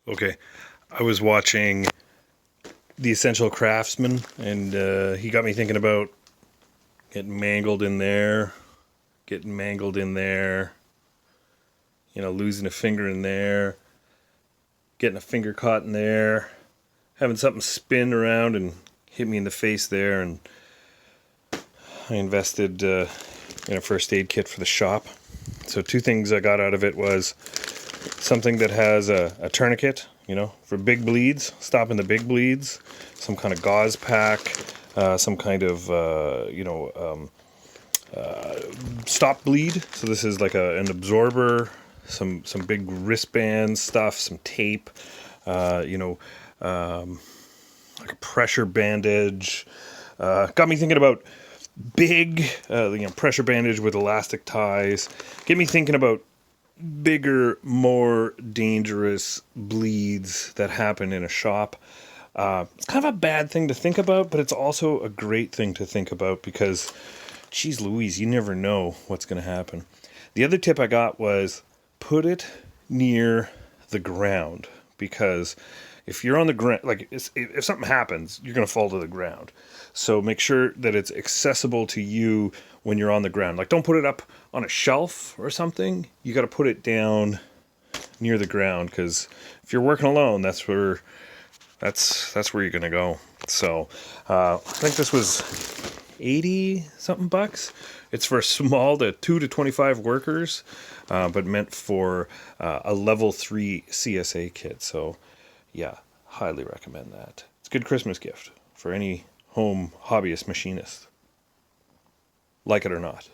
Okay, I was watching The Essential Craftsman, and he got me thinking about getting mangled in there, getting mangled in there, losing a finger in there, getting a finger caught in there, having something spin around and hit me in the face there, and I invested in a first aid kit for the shop. So two things I got out of it was something that has a tourniquet, for big bleeds, stopping the big bleeds, some kind of gauze pack, some kind of, stop bleed. So this is like an absorber, some big wristband stuff, some tape, like a pressure bandage. Got me thinking about big, pressure bandage with elastic ties. Get me thinking about bigger, more dangerous bleeds that happen in a shop. It's kind of a bad thing to think about, but it's also a great thing to think about because, geez Louise, you never know what's going to happen. The other tip I got was put it near the ground, because if you're on the ground, like if something happens, you're going to fall to the ground. So make sure that it's accessible to you when you're on the ground. Like, don't put it up on a shelf or something. You got to put it down near the ground, because if you're working alone, that's where you're going to go. So I think this was 80 something bucks. It's for small to 2 to 25 workers, but meant for a level 3 CSA kit. So yeah, highly recommend that. It's a good Christmas gift for any home hobbyist machinist, like it or not.